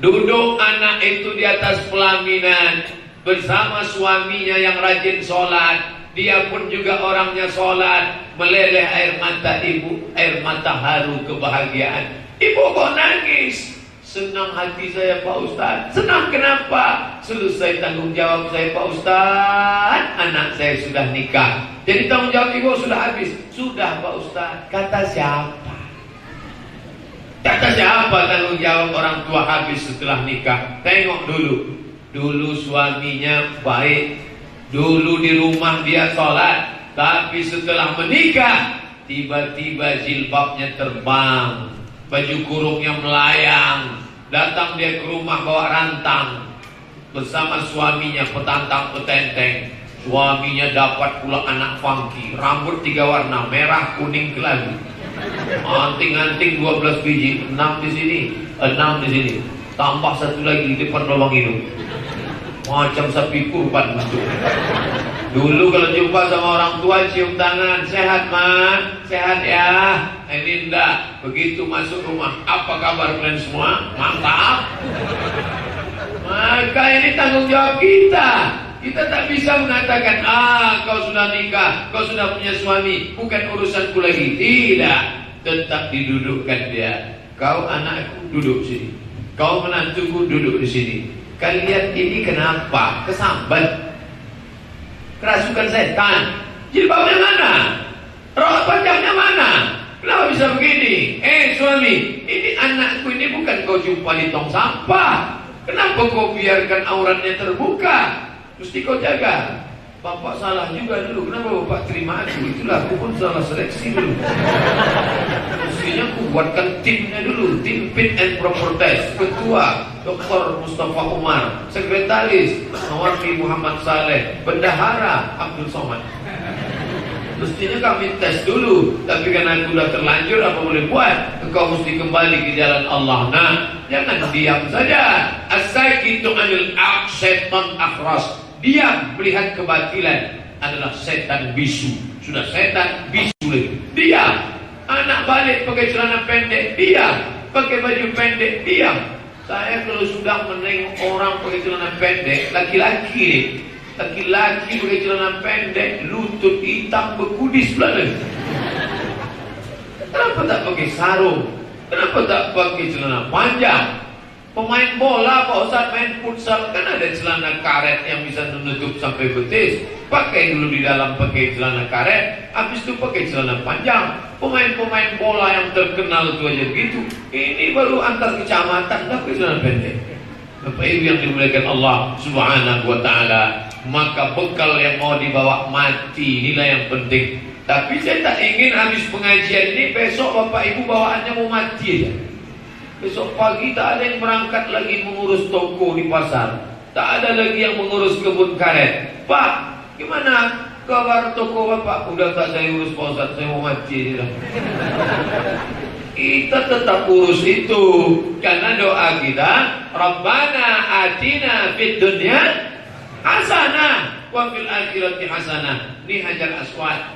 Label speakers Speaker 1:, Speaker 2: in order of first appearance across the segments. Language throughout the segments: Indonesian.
Speaker 1: Duduk anak itu di atas pelaminan bersama suaminya yang rajin sholat. Dia pun juga orangnya sholat. Meleleh air mata ibu, air mata haru kebahagiaan. Ibu kok nangis? Senang hati saya Pak Ustaz. Senang kenapa? Selesai tanggung jawab saya Pak Ustaz, anak saya sudah nikah. Jadi tanggung jawab ibu sudah habis. Sudah Pak Ustaz. Kata siapa? Kata siapa tanggung jawab orang tua habis setelah nikah? Tengok dulu. Dulu suaminya baik. Dulu di rumah dia sholat. Tapi setelah menikah, tiba-tiba jilbabnya terbang, baju kurungnya melayang. Datang dia ke rumah bawa rantang. Bersama suaminya petantang petenteng. Suaminya dapat pula anak funky. Rambut 3 warna, merah, kuning, kelabu. Anting-anting 12 biji, 6 di sini, 6 di sini. Tambah 1 lagi di depan lubang hidung. Macam sapi kurban bentuk. Dulu kalau jumpa sama orang tua cium tangan, sehat Ma, sehat ya. Ini enggak. Begitu masuk rumah, apa kabar kalian semua? Mantap. Maka ini tanggung jawab kita. Kita tak bisa mengatakan, kau sudah nikah, kau sudah punya suami, bukan urusanku lagi. Tidak. Tetap didudukkan dia. Kau anakku duduk sini. Kau menantuku duduk di sini. Kalian ini kenapa? Kesambat. Kerasukan setan. Jilbabnya mana? Rok panjangnya mana? Kenapa bisa begini? Suami, ini anakku ini bukan kau jumpa di tong sampah. Kenapa kau biarkan auratnya terbuka? Mesti kau jaga. Bapak salah juga dulu. Kenapa bapak terima aku? Itulah aku pun salah seleksi dulu. Mestinya aku buatkan timnya dulu. Tim fit and proper test. Ketua Dr. Mustafa Umar, Sekretaris Mawardi Muhammad Saleh, Bendahara Abdul Somad. Mestinya kami tes dulu. Tapi karena aku sudah terlanjur, apa boleh buat? Engkau mesti kembali ke jalan Allah. Nah, jangan diam saja. As-sakitu anil syaitan akhras. Diam melihat kebatilan adalah setan bisu. Sudah setan bisu lagi. Diam. Anak balik pakai celana pendek, diam. Pakai baju pendek, diam. Saya kalau sudah menengok orang pakai celana pendek, laki-laki nih, laki-laki pakai celana pendek, lutut hitam berkudis belakang. Kenapa tak pakai sarung? Kenapa tak pakai celana panjang? Pemain bola Pak Ustaz main futsal kan ada celana karet yang bisa menutup sampai betis. Pakai dulu di dalam pakai celana karet, habis itu pakai celana panjang. Pemain-pemain bola yang terkenal itu aja begitu. Ini baru antar kecamatan pakai celana pendek. Bapak Ibu yang dimuliakan Allah Subhanahu wa taala, maka bekal yang mau dibawa mati inilah yang penting. Tapi saya tak ingin habis pengajian ini besok Bapak Ibu bawaannya mau mati aja. Besok pagi tak ada yang berangkat lagi mengurus toko di pasar. Tak ada lagi yang mengurus kebun karet. Pak, gimana kabar toko Bapak? Udah tak saya urus Pak Ustaz, saya mau mati lah. Kita tetap urus itu. Karena doa kita, Rabbana atina fid dunya hasanah wa fil akhirati hasanah. Ini Hajar Aswad.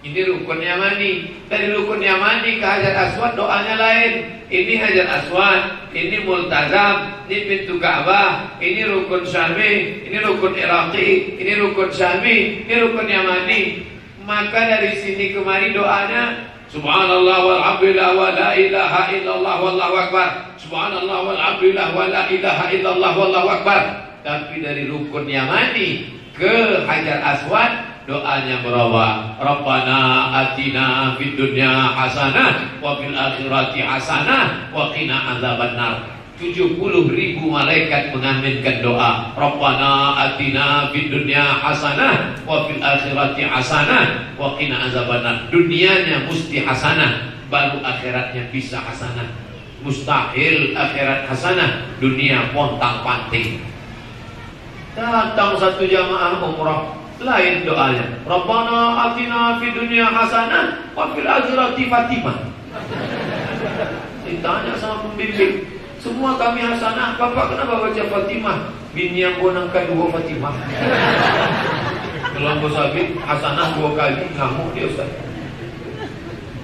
Speaker 1: Ini rukun Yamani. Dari rukun Yamani ke Hajar Aswad doanya lain. Ini Hajar Aswad, ini Multazam, ini pintu Ka'bah, ini rukun Syami, ini rukun Iraqi, ini rukun Syami, ini rukun Yamani. Maka dari sini kemari doanya Subhanallah walhamdulillah wa la ilaha illallah wallahu akbar. Subhanallah walhamdulillah wa la ilaha illallah wallahu akbar. Tapi dari rukun Yamani ke Hajar Aswad doanya berubah. Rabbana atina fid dunya hasanah wa fil akhirati hasanah wa qina azabannar. 70.000 malaikat mengaminkan doa. Rabbana atina fid dunya hasanah wa fil akhirati hasanah wa qina azabannar. Dunianya mesti hasanah, baru akhiratnya bisa hasanah. Mustahil akhirat hasanah, dunia pontang-panting. Datang satu jamaah umrah, lain doanya. Rabbana atina fid dunya hasanah wa fil akhirati Fatimah. Ditanya sama pembimbing, semua kami hasanah, Bapak kenapa baca Fatimah? Bini yang bonangkan 2 Fatimah. Kalau bos Habib hasanah 2 kali, ngamuk dia Ustaz.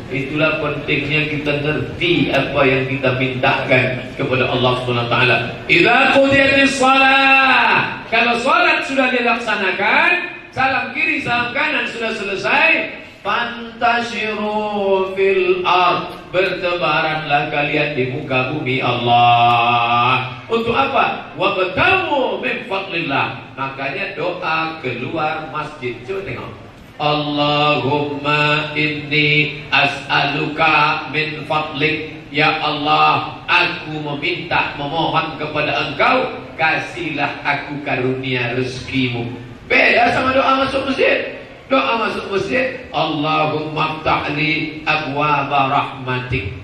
Speaker 1: Itulah pentingnya kita ngerti apa yang kita mintakan kepada Allah Subhanahu wa taala. Idza qudiyatis shalah, kalau salat sudah dilaksanakan, salam kiri salam kanan sudah selesai, fantashiru fil ard, bertebaranlah kalian di muka bumi Allah. Untuk apa? Wabtagu min fadlillah. Makanya doa keluar masjid. Coba tengok. Allahumma inni as'aluka min fadlik. Ya Allah, aku memohon kepada Engkau, kasihlah aku karunia rezekimu. Beda sama doa masuk masjid. Doa masuk masjid, Allahumma ftahli abwaba rahmatik.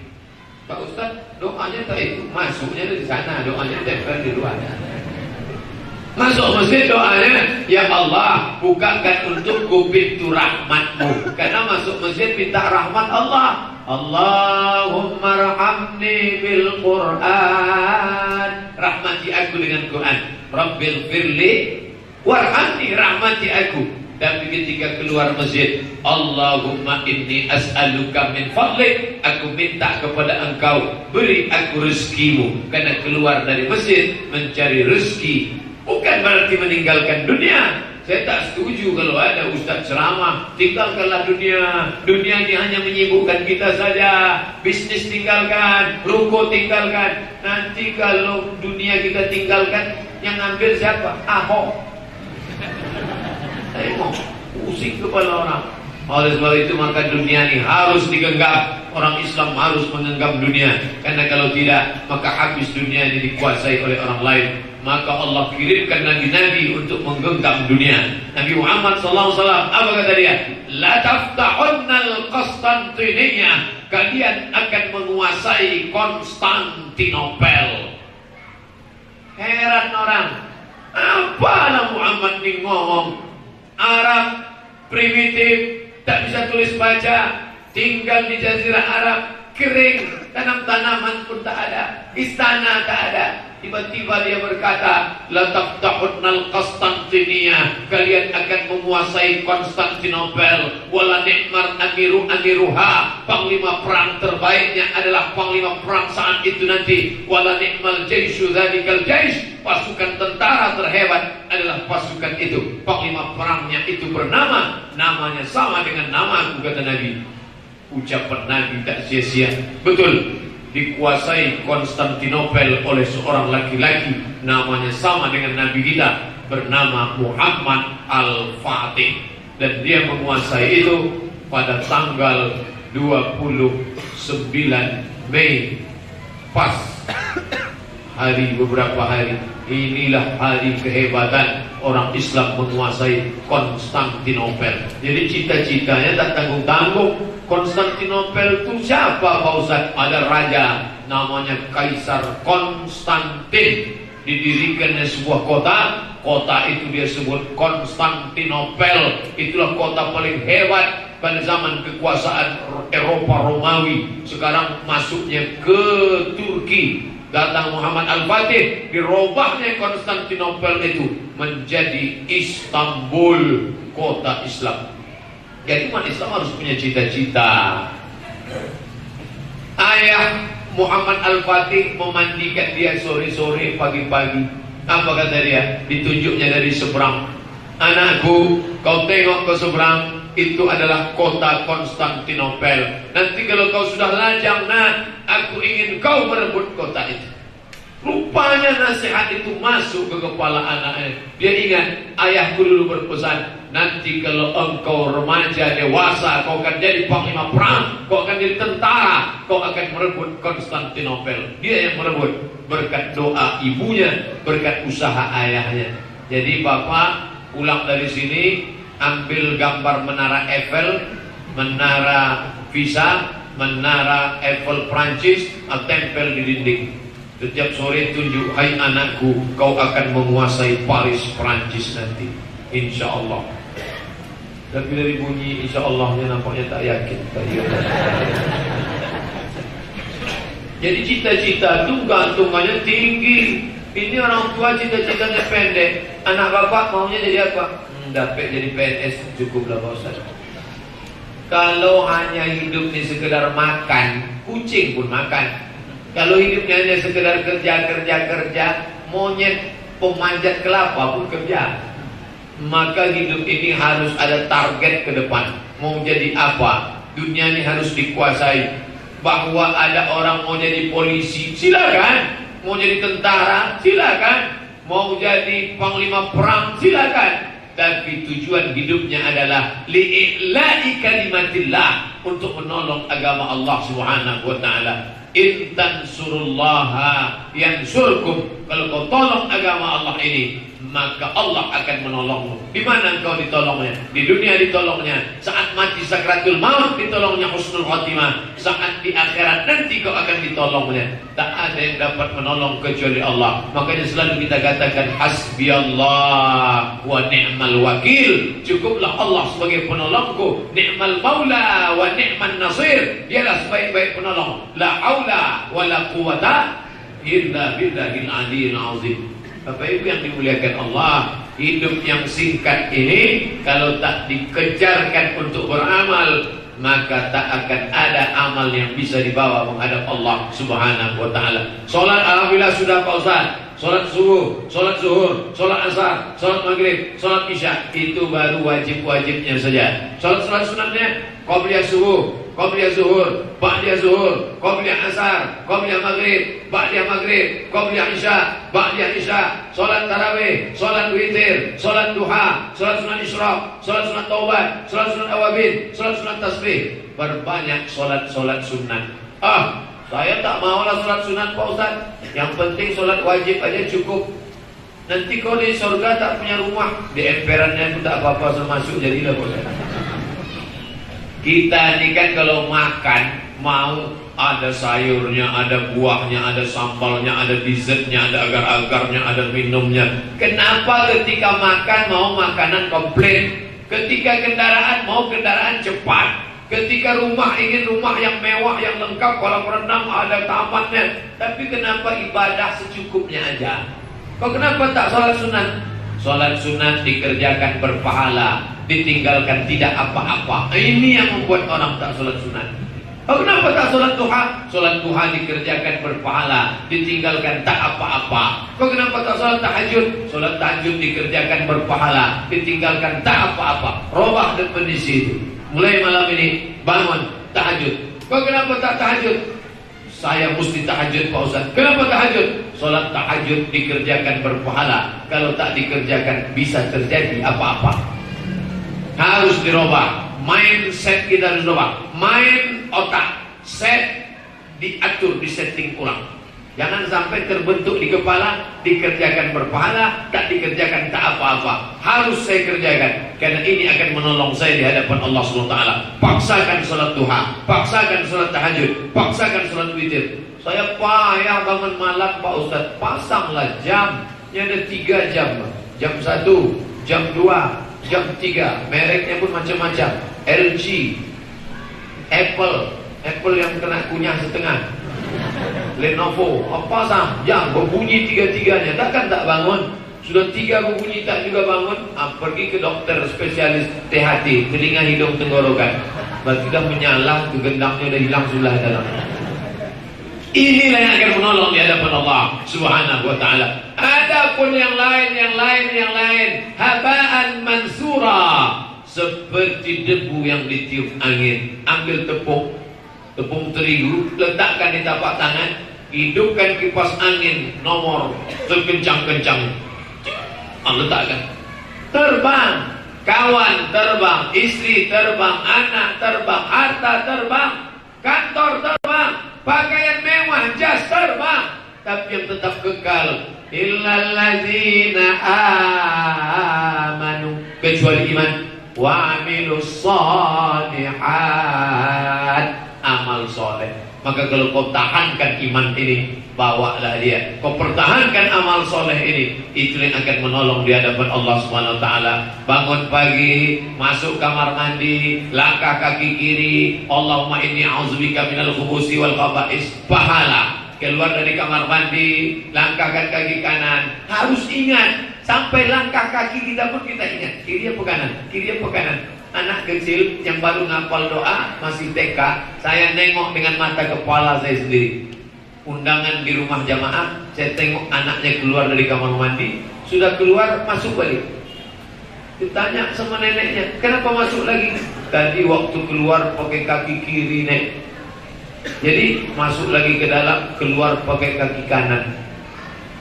Speaker 1: Pak Ustaz, doanya tak itu, masuknya di sana, doanya tempel di luar. Masuk masjid doanya, ya Allah, bukakan untukku pintu rahmatmu. Karena masuk masjid minta rahmat Allah. Allahumma rahamni bil Quran, rahmati aku dengan Quran. Rabbil firli warhamni, rahmati aku. Tapi ketika keluar masjid, Allahumma inni as'aluka min fadlik, aku minta kepada Engkau, beri aku rezekimu. Karena keluar dari masjid mencari rezeki bukan berarti meninggalkan dunia. Saya tak setuju kalau ada ustaz ceramah, tinggalkanlah dunia. Dunia ini hanya menyibukkan kita saja. Bisnis tinggalkan, ruko tinggalkan. Nanti kalau dunia kita tinggalkan, yang ngambil siapa? Ahok. Tengok, pusing kepala orang. Oleh sebab itu maka dunia ini harus digenggam. Orang Islam harus menggenggam dunia. Karena kalau tidak, maka habis dunia ini dikuasai oleh orang lain. Maka Allah kirimkan nabi-nabi untuk menggenggam dunia. Nabi Muhammad SAW, apa kata dia? La taftahunnal Konstantiniyah, kalian akan menguasai Konstantinopel. Heran orang, apalah Muhammad ini ngomong Arab primitif, tak bisa tulis baca, tinggal di Jazirah Arab, kering, tanam-tanaman pun tak ada, istana tak ada. Tiba-tiba dia berkata, la taftahunnal Konstantiniyah, kalian akan menguasai Konstantinopel. Wala ni'mar amiruha, panglima perang terbaiknya adalah panglima perang saat itu nanti. Wala ni'mal jaisyu dzadikal jais, pasukan tentara terhebat adalah pasukan itu. Panglima perangnya itu bernama, namanya sama dengan namaku, kata Nabi. Ucapan Nabi tak sia-sia. Betul, dikuasai Konstantinopel oleh seorang laki-laki, namanya sama dengan Nabi kita, bernama Muhammad Al-Fatih. Dan dia menguasai itu pada tanggal 29 Mei, pas hari, beberapa hari. Inilah hari kehebatan orang Islam menguasai Konstantinopel. Jadi cita-citanya tak tanggung-tanggung. Konstantinopel itu siapa Pak Ustaz? Ada raja namanya Kaisar Konstantin. Didirikannya sebuah kota, kota itu dia sebut Konstantinopel. Itulah kota paling hebat pada zaman kekuasaan Eropa Romawi. Sekarang masuknya ke Turki. Datang Muhammad Al-Fatih, dirobahnya Konstantinopel itu menjadi Istanbul, kota Islam. Jadi umat Islam harus punya cita-cita. Ayah Muhammad Al-Fatih memandikan dia sore-sore, pagi-pagi. Apa kata dia? Ditunjuknya dari seberang. Anakku, kau tengok ke seberang, itu adalah kota Konstantinopel. Nanti kalau kau sudah lajang, aku ingin kau merebut kota itu. Rupanya nasihat itu masuk ke kepala anaknya. Dia ingat, ayahku dulu berpesan, nanti kalau engkau remaja dewasa, kau akan jadi panglima perang, kau akan jadi tentara, kau akan merebut Konstantinopel. Dia yang merebut berkat doa ibunya, berkat usaha ayahnya. Jadi bapak pulang dari sini, ambil gambar menara Eiffel, menara Pisa, menara Eiffel Prancis, tempel di dinding. Setiap sore tunjuk, hai anakku, kau akan menguasai Paris Prancis nanti, insya Allah. Tapi dari bunyi insya Allahnya nampaknya tak yakin. Jadi cita-cita itu gantungannya tinggi. Ini orang tua cita-citanya pendek. Anak bapak maunya jadi apa? Dapat jadi PNS, cukuplah Pak Ustaz. Kalau hanya hidup ni sekedar makan, kucing pun makan. Kalau hidupnya hanya sekedar kerja, monyet pemanjat kelapa pun kerja. Maka hidup ini harus ada target ke depan. Mau jadi apa? Dunia ini harus dikuasai. Bahwa ada orang mau jadi polisi, silakan. Mau jadi tentara, silakan. Mau jadi panglima perang, silakan. Tapi tujuan hidupnya adalah li'i'la'i kalimatillah, untuk menolong agama Allah Subhanahu wa taala. In tansurullaha yansurkum. Kalau kau tolong agama Allah ini, maka Allah akan menolongmu. Di mana engkau ditolongnya? Di dunia ditolongnya. Saat mati sakratul maut ditolongnya husnul khotimah. Saat di akhirat nanti kau akan ditolongnya. Tak ada yang dapat menolong kecuali Allah. Makanya selalu kita katakan hasbiyallah wa ni'mal wakil. Cukuplah Allah sebagai penolongku. Ni'mal maula wa ni'man nasir. Dialah sebaik-baik penolong. La haula wa la quwata illa billahil aliyyil azim. Bapak Ibu yang dimuliakan Allah, hidup yang singkat ini kalau tak dikejarkan untuk beramal, maka tak akan ada amal yang bisa dibawa menghadap Allah Subhanahu wa taala. Salat alhamdulillah sudah Pak Ustaz. Salat subuh, salat zuhur, salat asar, salat maghrib, salat isya, itu baru wajib-wajibnya saja. Salat sunatnya qabliyah subuh, qabliyah zuhur, ba'diyah zuhur, qabliyah asar, qabliyah maghrib, ba'diyah maghrib, qabliyah isya, ba'diyah isya, salat tarawih, salat witir, salat duha, salat sunat isyraq, salat sunat taubat, salat sunat awabin, salat sunat tasbih. Berbanyak salat-salat sunat. Saya tak maulah salat sunat Pak Ustaz. Yang penting salat wajib aja cukup. Nanti kau di surga tak punya rumah, di emperannya pun tak apa-apa termasuk jadilah Pak Ustaz. Kita ni kan kalau makan mau ada sayurnya, ada buahnya, ada sambalnya, ada dessertnya, ada agar-agarnya, ada minumnya. Kenapa ketika makan mau makanan komplit? Ketika kendaraan mau kendaraan cepat? Ketika rumah ingin rumah yang mewah, yang lengkap, kolam renang ada tamannya. Tapi kenapa ibadah secukupnya aja? Kok kenapa tak salat sunat? Salat sunat dikerjakan berpahala, ditinggalkan tidak apa-apa. Ini yang membuat orang tak salat sunat. Kenapa tak salat duha? Salat duha dikerjakan berpahala, ditinggalkan tak apa-apa. Kenapa tak salat tahajud? Salat tahajud dikerjakan berpahala, ditinggalkan tak apa-apa. Robah definisi itu. Mulai malam ini bangun tahajud. Kenapa tak tahajud? Saya mesti tahajud Pak Ustaz. Kenapa tahajud? Salat tahajud dikerjakan berpahala. Kalau tak dikerjakan bisa terjadi apa-apa. Harus dirubah. Mindset kita harus dirubah. Mind otak, set diatur, disetting ulang. Jangan sampai terbentuk di kepala, dikerjakan berpahala, tak dikerjakan tak apa-apa. Harus saya kerjakan, karena ini akan menolong saya di hadapan Allah SWT. Paksakan salat duha, paksakan salat tahajud, paksakan salat witir. Saya payah bangun malam Pak Ustaz. Pasanglah jam. Ini ada 3 jam. Jam 1, jam 2, jam 3. Mereknya pun macam-macam. LG, Apple yang kena kunyah setengah, Lenovo, apa sah? Ya, berbunyi 3-3-nya. Takkan tak bangun? Sudah 3 berbunyi tak juga bangun. Pergi ke dokter spesialis THT, telinga, hidung, tenggorokan. Berarti dah menyala, gendangnya dah hilang sudah dalam. Inilah yang akan menolong di hadapan Allah Subhanahu wa taala. Adapun yang lain, habaan mansura, seperti debu yang ditiup angin. Ambil tepung terigu, letakkan di tapak tangan, hidupkan kipas angin nomor terkencang-kencang, letakkan, terbang, kawan terbang, istri terbang, anak terbang, harta terbang, kantor terbang, pakaian mewah, jas terbang. Tapi yang tetap kekal, illal ladzina amanu, kecuali iman, wa amilus shalihat, amal soleh. Maka kalau kau tahankan iman ini, bawalah dia. Kau pertahankan amal soleh ini, itu yang akan menolong di hadapan Allah Subhanahu wa taala. Bangun pagi, masuk kamar mandi, langkah kaki kiri, Allahumma inni a'udzubika minal khubusi wal khaba'is, pahala. Keluar dari kamar mandi, langkahkan kaki kanan. Harus ingat, sampai langkah kaki kita pun kita ingat, kiri apa kanan, kiri apa kanan. anak kecil yang baru ngapal doa, masih TK, saya nengok dengan mata kepala saya sendiri. Undangan di rumah jamaah, saya tengok anaknya keluar dari kamar mandi, sudah keluar masuk balik. Ditanya sama neneknya, kenapa masuk lagi? Tadi waktu keluar pakai kaki kiri, Nek. Jadi masuk lagi ke dalam, keluar pakai kaki kanan.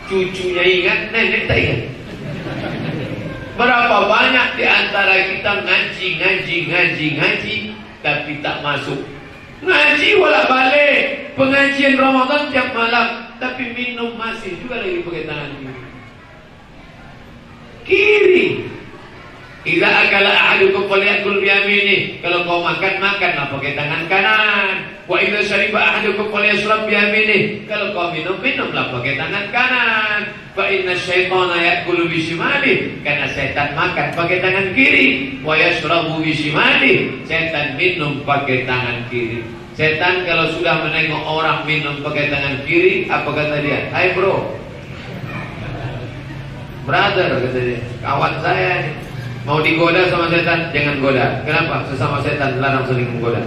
Speaker 1: Cucunya ingat, nenek tak ingat. Berapa banyak di antara kita ngaji, tapi tak masuk. Ngaji wala balik, pengajian Ramadan tiap malam, tapi minum masih juga lagi pakai tangan kiri. Idza akala ahadukum falyakul biyamini. Kalau kau makan, makanlah pakai tangan kanan. Wa idza syariba ahadukum falyashrab biyamini. Kalau kau minum, minumlah pakai tangan kanan. Fa inna syaitana ya'kulu bishimali. Karena setan makan pakai tangan kiri. Wa yashrabu bishimali. Setan minum pakai tangan kiri. Setan kalau sudah menengok orang minum pakai tangan kiri, apa kata dia? Hai bro, brother, kata dia, kawan saya nih. Mau digoda sama setan, jangan goda. Kenapa? Sesama setan larang saling menggoda.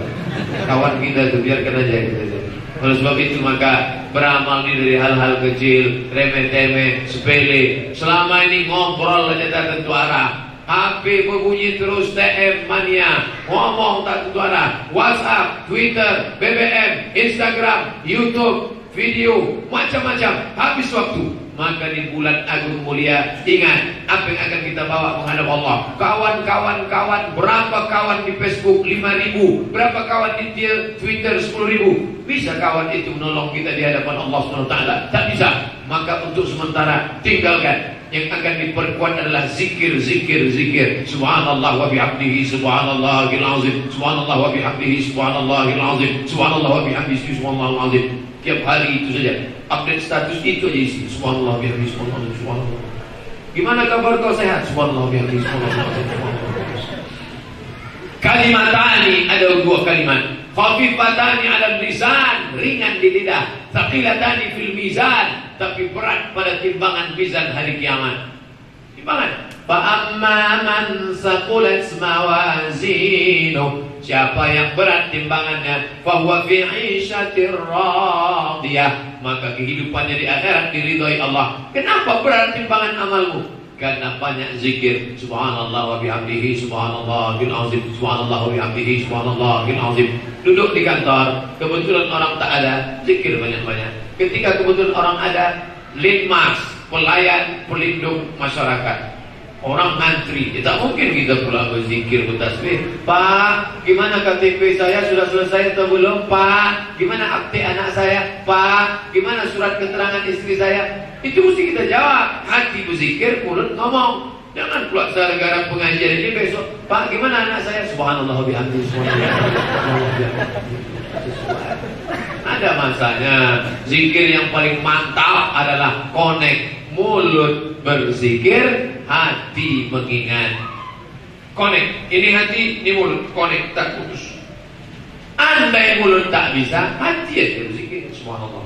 Speaker 1: Kawan kita itu biarkan aja gitu. Oleh sebab itu maka beramal ini dari hal-hal kecil, remeh-temeh, sepele. Selama ini ngobrol aja tak tentu arah. HP berbunyi terus, TM mania, ngomong tak tentu arah. WhatsApp, Twitter, BBM, Instagram, YouTube, video, macam-macam. Habis waktu. Maka di bulan agung mulia, ingat apa yang akan kita bawa menghadap Allah. Kawan-kawan, berapa kawan di Facebook 5.000, berapa kawan di Twitter 10.000. Bisa kawan itu menolong kita di hadapan Allah SWT? Tak bisa. Maka untuk sementara tinggalkan. Yang akan diperkuat adalah zikir. Subhanallah wa bihamdihi, subhanallahil azim, subhanallah wa bihamdihi, subhanallahil azim, subhanallah wa bihamdihi, subhanallahil azim. Tiap hari itu saja. Update status itu aja isi. Subhanallah bihamdihi, subhanallah. Gimana kabar kau, sehat? Subhanallah bihamdihi, subhanallah. Kalimatani, ada dua kalimat. Khafifatani 'ala lisan, ringan di lidah. Thaqilatani fil mizan, tapi berat pada timbangan mizan hari kiamat. Timbangan. Fa amma man saqulat mawazinu, siapa yang berat timbangannya, fa huwa fi 'ishatir radiyah, maka kehidupannya di akhirat diridhoi Allah. Kenapa berat timbangan amalmu? Karena banyak zikir. Subhanallah wa bihamdihi, subhanallahil azim, subhanallah wa bihamdihi, subhanallahil azim. Duduk di kantor, kebetulan orang tak ada, zikir banyak-banyak. Ketika kebetulan orang ada, linmas, pelayan pelindung masyarakat. Orang ngantri, tak mungkin kita pula berzikir, bertasbih. Pak, gimana KTP saya sudah selesai atau belum? Pak, gimana akte anak saya? Pak, gimana surat keterangan istri saya? Itu mesti kita jawab. Hati berzikir, mulut ngomong. Jangan pula gara-gara pengajian ini besok, Pak, gimana anak saya? Subhanallah wa bihamdihi, subhanallah. Ada masanya. Zikir yang paling mantap adalah connect. Mulut berzikir, hati mengingat. Connect. Ini hati, ini mulut. Connect, tak putus. Andai mulut tak bisa, hati aja berzikir. Subhanallah.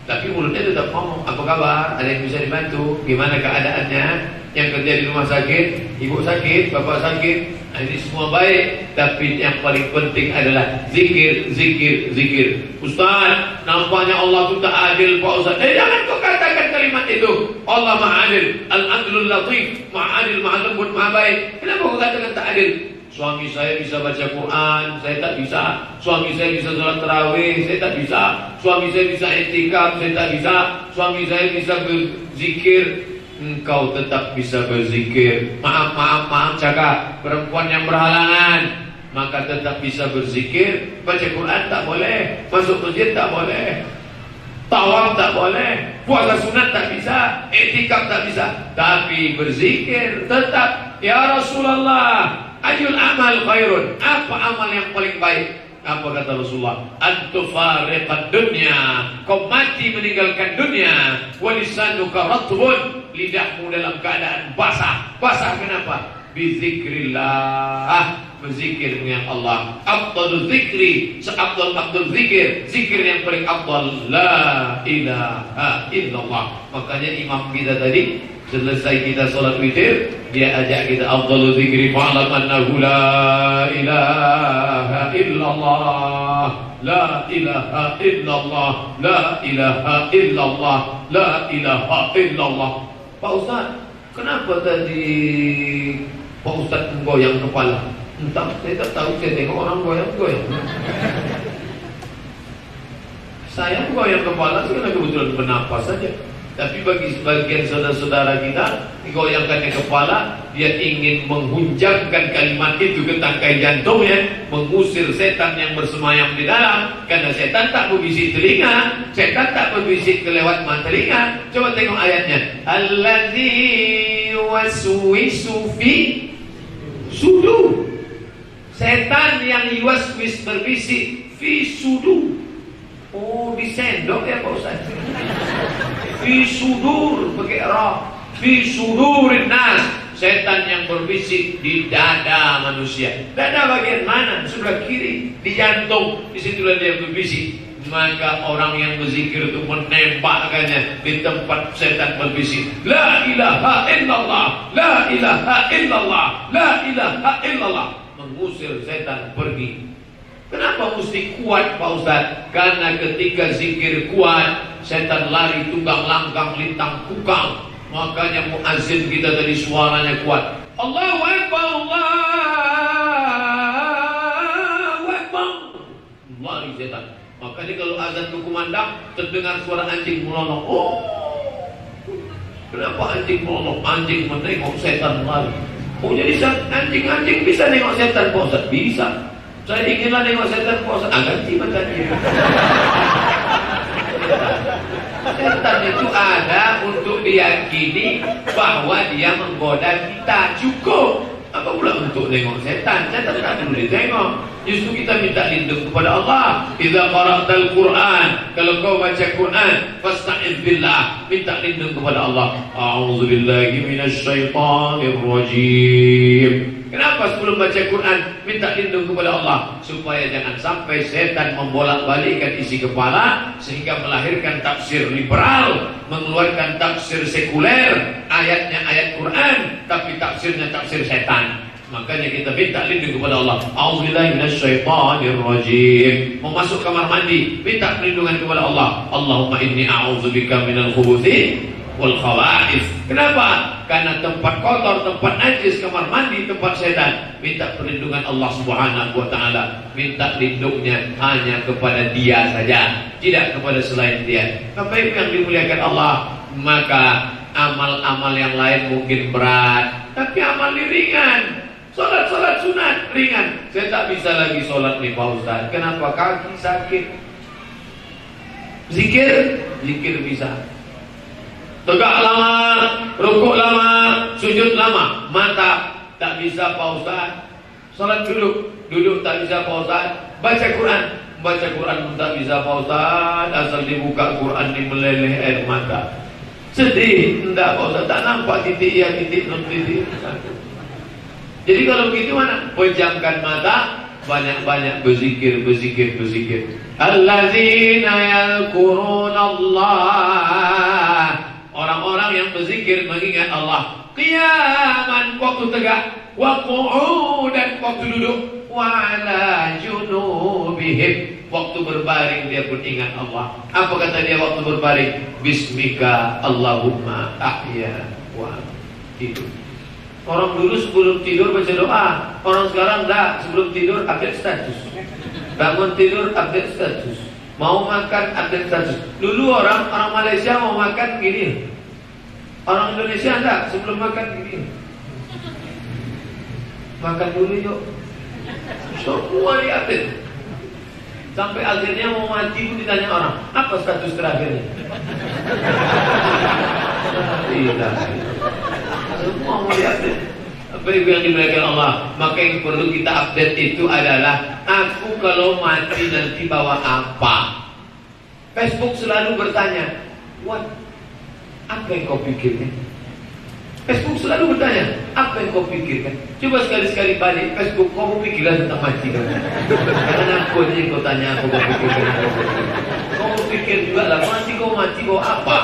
Speaker 1: Tapi mulutnya tetap ngomong. Apa kabar? Ada yang bisa dibantu? Gimana keadaannya? Yang kerja di rumah sakit, ibu sakit, bapak sakit. Nah, ini semua baik. Tapi yang paling penting adalah zikir. Ustaz, nampaknya Allah itu tak adil, Pak Ustaz. Jangan kau katakan kalimat itu. Allah maha adil. Al-adlul latif. Maha adil, maha lembut, maha baik. Kenapa kau katakan tak adil? Suami saya bisa baca Quran, saya tak bisa. Suami saya bisa salat tarawih, saya tak bisa. Suami saya bisa i'tikaf, saya tak bisa. Suami saya bisa berzikir, engkau tetap bisa berzikir. Maaf cakap, perempuan yang berhalangan, maka tetap bisa berzikir. Baca Quran tak boleh, masuk masjid tak boleh, tawaf tak boleh, puasa sunat tak bisa, i'tikaf tak bisa. Tapi berzikir tetap. Ya Rasulullah, ayul amal khairun, apa amal yang paling baik? Apa kata Rasulullah? Antufariqad dunya, kau mati meninggalkan dunia. Walisanuka ratbun, lidahmu dalam keadaan basah. Basah kenapa? Bizikrillah. berzikir mengingat Allah. Afdalul zikri, seafdal zikir, zikir yang paling afdal la ilaha illallah. Makanya imam kita tadi selesai kita sholat witir, dia ajak kita afdalul zikri fa'lam annahu la ilaha illallah, la ilaha illallah, la ilaha illallah, la ilaha illallah. Pak Ustaz, kenapa tadi Pak Ustaz menggoyang kepala? Entah, saya tak tahu, saya tengok orang goyang-goyang. Saya goyang kepala karena kebetulan bernapas saja. Tapi bagi sebagian saudara-saudara kita, digoyangkannya kepala, dia ingin menghunjamkan kalimat itu ke tangkai jantungnya, mengusir setan yang bersemayam di dalam. Karena setan tak berbisik telinga, setan tak berbisik kelewat mata telinga. Coba tengok ayatnya. Allazi yuwaswisu fi sudur. Setan yang yuwaswis berbisik fi sudur. Oh, di sendok ya Pak Ustaz. Fi sudur pakai ra. Fi sudurin nas. Setan yang berbisik di dada manusia. Dada bagian mana? Sebelah kiri, di jantung. Disitulah dia berbisik. Maka orang yang berzikir itu menembakkannya di tempat setan berbisik. La ilaha illallah, la ilaha illallah, la ilaha illallah. Mengusir setan pergi. Kenapa mesti kuat Pak Ustaz? Karena ketika zikir kuat, setan lari tunggang langgang lintang kukang. Makanya muazzin kita tadi suaranya kuat. Allahu Akbar, Allahu Akbar. Lari setan. Makanya kalau azan berkumandang, terdengar suara anjing melolong. Oh, kenapa anjing melolong? Anjing menengok setan lari. Oh, jadi anjing-anjing bisa nengok setan Pak Ustaz? Bisa. Saya inginlah nengok setan Pak Ustaz. Ganti matanya. Setan itu ada untuk diyakini bahwa dia menggoda kita. Cukup. Apa pula untuk nengok setan? Setan tak perlu ditengok. Justru kita minta lindung kepada Allah. Idza qara'tal Qur'an, kalau kau baca Quran, fasta'iz billah, minta lindung kepada Allah. A'udzubillahi minasyaitonir rajim. Kenapa sebelum baca Quran minta lindung kepada Allah? Supaya jangan sampai setan membolak-balikkan isi kepala sehingga melahirkan tafsir liberal, mengeluarkan tafsir sekuler, ayatnya ayat Quran tapi tafsirnya tafsir setan. Makanya kita minta lindung kepada Allah. A'udzubillahi minasyaitonir rajim. Mau masuk kamar mandi, minta perlindungan kepada Allah. Allahumma inni a'udzubika minal khubuthi wal khaba'ith. Kenapa? Karena tempat kotor, tempat najis, kamar mandi, tempat setan. Minta perlindungan Allah Subhanahu wa taala. Minta lindungnya hanya kepada Dia saja, tidak kepada selain Dia. Bapak Ibu yang dimuliakan Allah, maka amal-amal yang lain mungkin berat, tapi amal ini ringan. Salat sunat ringan. Saya tak bisa lagi solat nih Pak Ustaz. Kenapa? Kaki sakit. Zikir bisa. Tegak lama, rukuk lama, sujud lama. Mantap. Tak bisa Pak Ustaz. Salat duduk tak bisa Pak Ustaz. Baca Quran pun tak bisa Pak Ustaz. Asal dibuka Quran ni meleleh air mata. Sedih. Enggak Pak Ustaz. Tak nampak titik ya, titik non titik. Jadi kalau begitu mana? Pejamkan mata, banyak-banyak berzikir. Allazina yadhkurunallah. Orang-orang yang berzikir mengingat Allah. Qiyaman, waktu tegak, wa qu'udan, waktu duduk, wa ala junubihim, waktu berbaring dia pun ingat Allah. Apa kata dia waktu berbaring? Bismika Allahumma ahya wa tidur. Orang dulu sebelum tidur baca doa. Orang sekarang enggak, sebelum tidur update status. Bangun tidur update status. Mau makan update status. Dulu orang Malaysia mau makan gini. Orang Indonesia enggak, sebelum makan gini. Makan dulu yuk. Semua diupdate. Sampai akhirnya mau mati pun ditanya orang, apa status terakhirnya? Tidak. Semua mau diupdate. Apa Ibu yang dimuliakan Allah? Maka yang perlu kita update itu adalah, aku kalau mati nanti bawa apa? Facebook selalu bertanya, what? Apa yang kau pikirkan? Facebook selalu bertanya, apa yang kau pikirkan? Coba sekali-sekali balik Facebook, kau pikirlah tentang mati kan? Karena aku aja yang kau tanya apa kau pikirkan. Kau pikir juga lah, mati kau apa?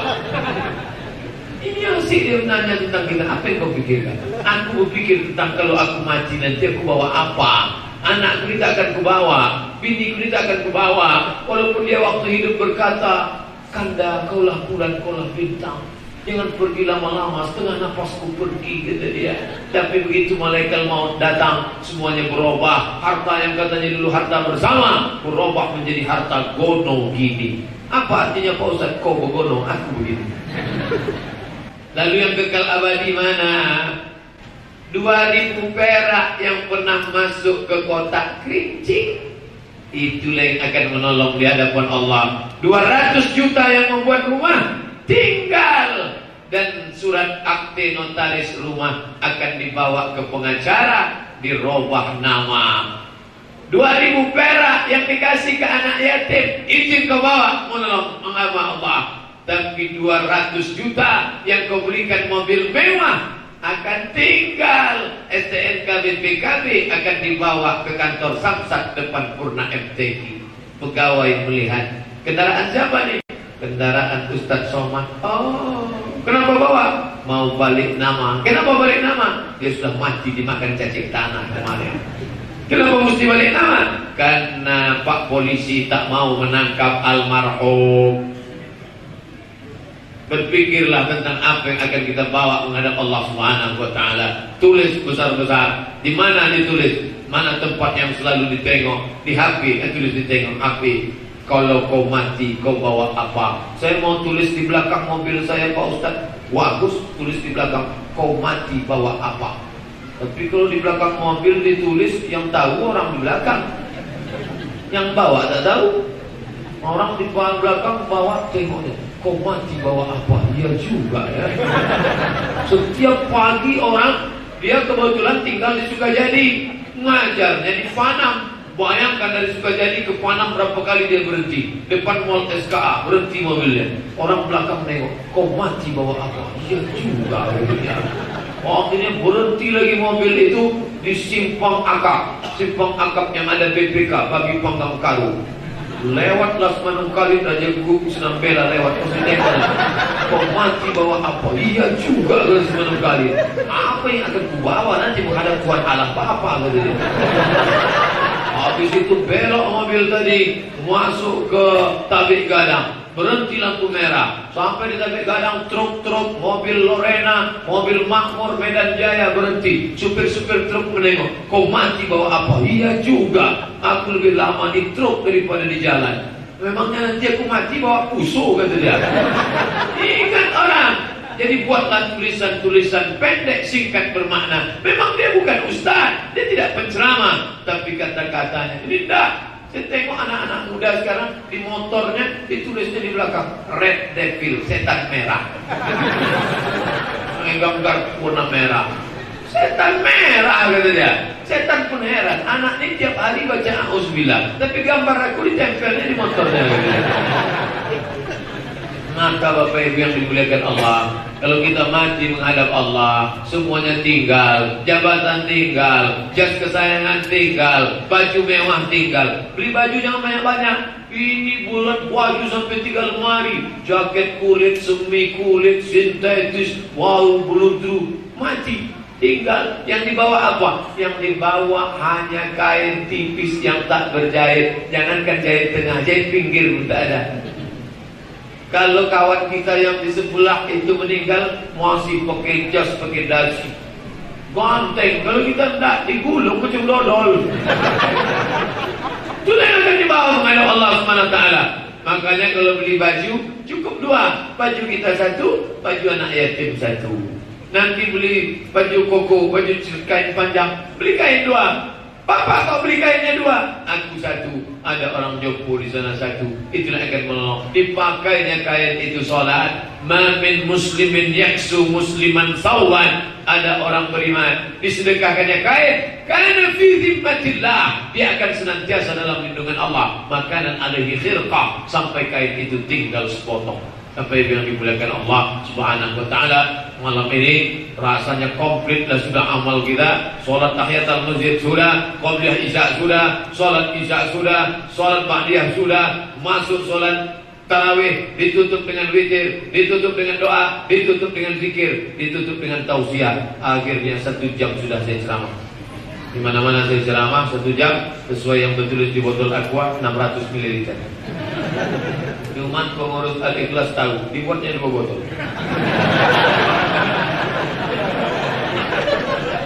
Speaker 1: Ini yang sih dia menanya tentang kita, apa yang kau pikirkan? Aku berpikir tentang kalau aku mati nanti aku bawa apa? Anakku ini tak akan kubawa, biniku ini tak akan kubawa. Walaupun dia waktu hidup berkata, Kanda, kaulah bulan, kaulah bintang. Jangan pergi lama-lama, setengah napasku pergi, kata dia. Tapi begitu malaikat maut datang, semuanya berubah. Harta yang katanya dulu harta bersama, berubah menjadi harta gono gini. Apa artinya Pak Ustaz? Kau begono, aku begini. Lalu yang kekal abadi mana? 2.000 perak yang pernah masuk ke kotak kerincing, itulah yang akan menolong di hadapan Allah. 200 juta yang membuat rumah tinggal, dan surat akte notaris rumah akan dibawa ke pengacara, dirubah nama. 2.000 perak yang dikasih ke anak yatim, izin kau bawa menolong mengagama Allah. Tapi 200 juta yang kau belikan mobil mewah akan tinggal. STNK BPKB akan dibawa ke kantor Samsat depan Purna MTQ. Pegawai melihat, kendaraan siapa nih? Kendaraan Ustadz Somad. Oh, kenapa bawa? Mau balik nama. Kenapa balik nama? Dia sudah mati dimakan cacing tanah kemarin. Kenapa mesti balik nama? Karena Pak Polisi tak mau menangkap almarhum. Berpikirlah tentang apa yang akan kita bawa menghadap Allah Subhanahu wa taala. Tulis besar-besar. Di mana ditulis? Mana tempat yang selalu ditengok? Di HP, tulis ditengok HP. Kalau kau mati, kau bawa apa? Saya mau tulis di belakang mobil saya, Pak Ustaz. Bagus, tulis di belakang. Kau mati bawa apa? Tapi kalau di belakang mobil ditulis, yang tahu orang di belakang, yang bawa tak tahu. Orang di belakang bawa, tengoknya. Kau mati bawa apa? Iya juga ya. Setiap pagi orang, dia kebetulan tinggal di Sukajadi, ngajarnya di Panam. Bayangkan dari Sukajadi ke Panam berapa kali dia berhenti. Depan mall SKA, berhenti mobilnya. Orang belakang nengok, kau mati bawa apa? Iya juga ya. Akhirnya berhenti lagi mobil itu di Simpang Akap. Simpang Akap yang ada BPK, Babi Panggang Karu. Lewatlah Semanung Kali, Raja Guguk Senam Bela lewat Positengah. Kau mati bawa apa? Iya juga ke Semanung Kali. Apa yang akan kubawa nanti menghadap Tuhan Allah Bapa? Habis itu belok mobil tadi, masuk ke Tabik Gadang, berhenti lampu merah. Sampai di Tabik Gadang, truk-truk, mobil Lorena, mobil Makmur, Medan Jaya berhenti. Supir-supir truk menengok, kau mati bawa apa? Iya juga, aku lebih lama di truk daripada di jalan. Memangnya nanti aku mati bawa pusuh, kata dia. Ingat orang. Jadi buatlah tulisan-tulisan pendek, singkat, bermakna. Memang dia bukan ustaz, dia tidak penceramah, tapi kata-katanya ini dah. Saya tengok anak-anak muda sekarang di motornya ditulisnya di belakang Red Devil, setan merah. Gambar warna merah. Setan merah, kata dia. Setan pun heran, anak ini tiap hari baca Auzubillah, tapi gambar aku ditempelnya di motornya. Maka Bapak Ibu yang dimuliakan Allah, kalau kita mati menghadap Allah, semuanya tinggal, jabatan tinggal, jas kesayangan tinggal, baju mewah tinggal. Beli baju jangan banyak-banyak. Ini bulan baju sampai 3 lemari, jaket kulit, semi kulit, sintetis, wow, beludru, mati. Tinggal. Yang dibawa apa? Yang dibawa hanya kain tipis yang tak berjahit. Jangankan jahit tengah, jahit pinggir pun tak ada. Kalau kawan kita yang di sebelah itu meninggal, masih pakai jas, pakai dasi, ganteng. Kalau kita tidak, digulung macam dodol. Itulah yang akan dibawa menghadap Allah SWT. Makanya kalau beli baju, cukup 2. Baju kita 1, baju anak yatim 1. Nanti beli baju koko, baju kain panjang, beli kain 2. Bapak kau beli kainnya 2, aku 1. Ada orang Joko di sana 1. Itulah akan menolong. Dipakainya kain itu sholat. Ma min muslimin yaksu musliman sawan. Ada orang beriman, disedekahkannya kain. Karena fi zimmatillah, dia akan senantiasa dalam lindungan Allah. Makanan alaihi khirqah, sampai kain itu tinggal sepotong. Apa yang dimuliakan Allah Subhanahu wa taala, malam ini rasanya komplitlah sudah amal kita. Salat tahiyatul masjid sudah, qabliyah isya sudah, salat isya sudah, salat ba'diyah sudah, masuk salat tarawih, ditutup dengan witir, ditutup dengan doa, ditutup dengan zikir, ditutup dengan tausiah. Akhirnya 1 jam sudah saya ceramah. Di mana-mana saya ceramah 1 jam sesuai yang tertulis di botol aqua 600 ml. Cuman pengurus Al-Ikhlas tahu dibuatnya 2 botol.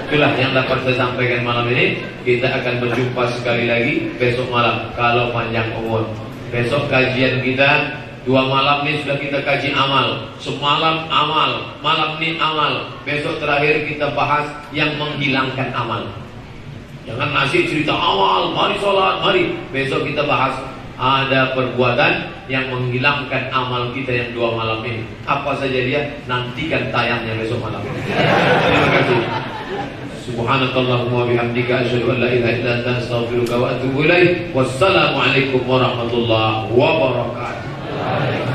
Speaker 1: Itulah yang dapat saya sampaikan malam ini. Kita akan berjumpa sekali lagi besok malam kalau panjang umur. Besok kajian kita 2 malam ini sudah kita kaji amal. Semalam amal, malam ini amal. Besok terakhir kita bahas yang menghilangkan amal. Jangan ngasih cerita awal, mari sholat, mari. Besok kita bahas ada perbuatan yang menghilangkan amal kita yang 2 malam ini. Apa saja dia? Nantikan tayangnya besok malam. Terima kasih. Subhanakallahumma bihamdika asyhadu an la ilaha illa anta astaghfiruka wa atubu ilaik. Wassalamualaikum warahmatullahi wabarakatuh.